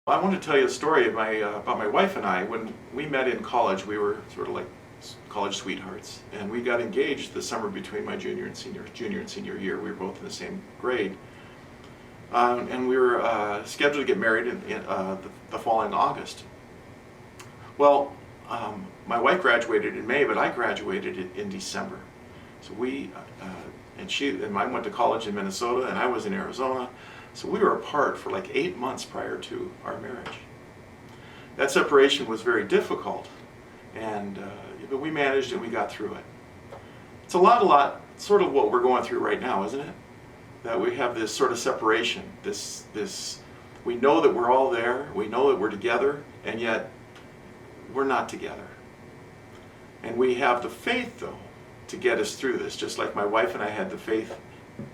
I want to tell you a story of about my wife and I. When we met in college, we were sort of like college sweethearts, and we got engaged the summer between my junior and senior year. We were both in the same grade, and we were scheduled to get married in the following August. Well, my wife graduated in May, but I graduated in December. So I went to college in Minnesota, and I was in Arizona. So we were apart for like 8 months prior to our marriage. That separation was very difficult, but we managed and we got through it. It's a lot, sort of what we're going through right now, isn't it? That we have this sort of separation. We know that we're all there, we know that we're together, and yet we're not together. And we have the faith, though, to get us through this, just like my wife and I had the faith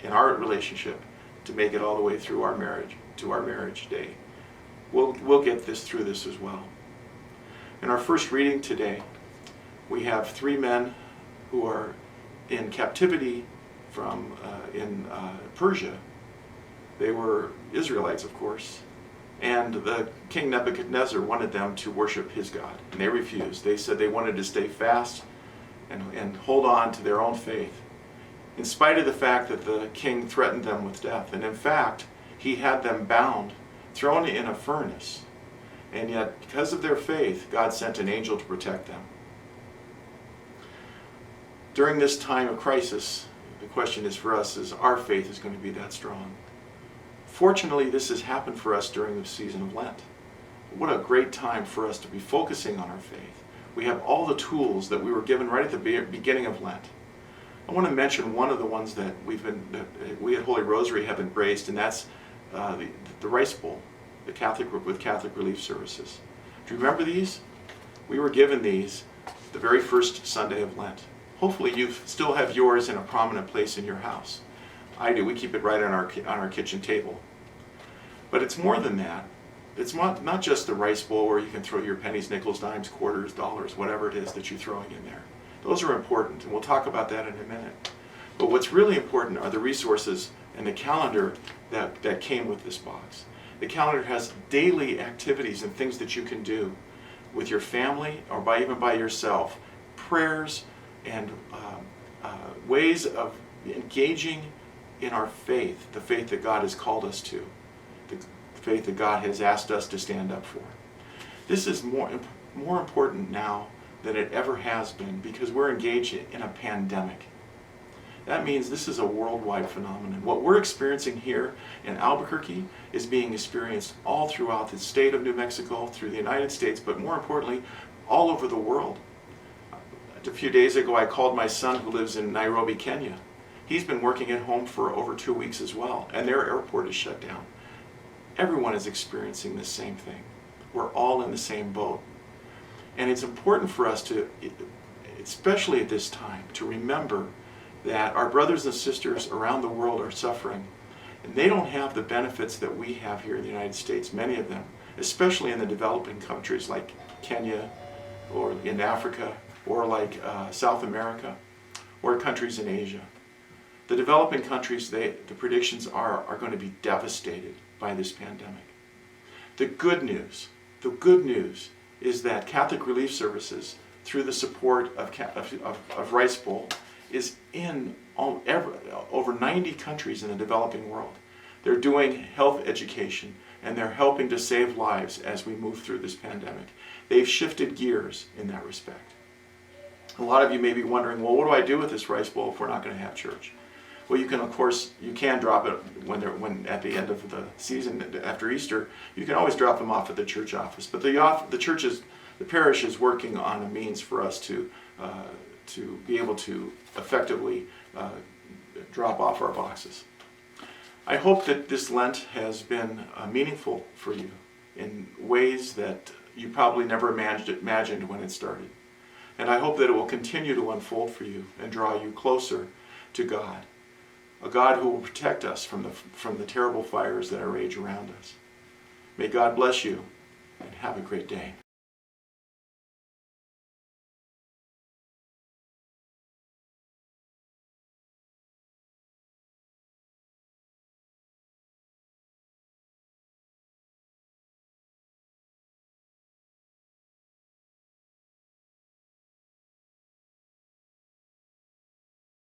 in our relationship to make it all the way through our marriage, to our marriage day. We'll get through this as well. In our first reading today, we have 3 men who are in captivity in Persia. They were Israelites, of course, and the king Nebuchadnezzar wanted them to worship his God, and they refused. They said they wanted to stay fast and hold on to their own faith, in spite of the fact that the king threatened them with death. And in fact, he had them bound, thrown in a furnace. And yet, because of their faith, God sent an angel to protect them. During this time of crisis, the question is for us, is our faith is going to be that strong? Fortunately, this has happened for us during the season of Lent. What a great time for us to be focusing on our faith. We have all the tools that we were given right at the beginning of Lent. I want to mention one of the ones that we at Holy Rosary have embraced, and that's the Rice Bowl, with Catholic Relief Services. Do you remember these? We were given these the very first Sunday of Lent. Hopefully you still have yours in a prominent place in your house. I do. We keep it right on our kitchen table. But it's more than that. It's not just the Rice Bowl where you can throw your pennies, nickels, dimes, quarters, dollars, whatever it is that you're throwing in there. Those are important, and we'll talk about that in a minute. But what's really important are the resources and the calendar that came with this box. The calendar has daily activities and things that you can do with your family or even by yourself. Prayers and ways of engaging in our faith, the faith that God has called us to, the faith that God has asked us to stand up for. This is more important now than it ever has been, because we're engaged in a pandemic. That means this is a worldwide phenomenon. What we're experiencing here in Albuquerque is being experienced all throughout the state of New Mexico, through the United States, but more importantly, all over the world. A few days ago, I called my son who lives in Nairobi, Kenya. He's been working at home for over 2 weeks as well, and their airport is shut down. Everyone is experiencing the same thing. We're all in the same boat. And it's important for us to, especially at this time, to remember that our brothers and sisters around the world are suffering, and they don't have the benefits that we have here in the United States, many of them, especially in the developing countries like Kenya, or in Africa, or like South America, or countries in Asia. The developing countries, the predictions are going to be devastated by this pandemic. The good news is that Catholic Relief Services, through the support of Rice Bowl, is in over 90 countries in the developing world. They're doing health education, and they're helping to save lives as we move through this pandemic. They've shifted gears in that respect. A lot of you may be wondering, well, what do I do with this Rice Bowl if we're not going to have church? Well, you can drop it when at the end of the season after Easter. You can always drop them off at the church office. But the parish is working on a means for us to be able to effectively drop off our boxes. I hope that this Lent has been meaningful for you in ways that you probably never imagined when it started. And I hope that it will continue to unfold for you and draw you closer to God. A God who will protect us from the terrible fires that rage around us. May God bless you, and have a great day.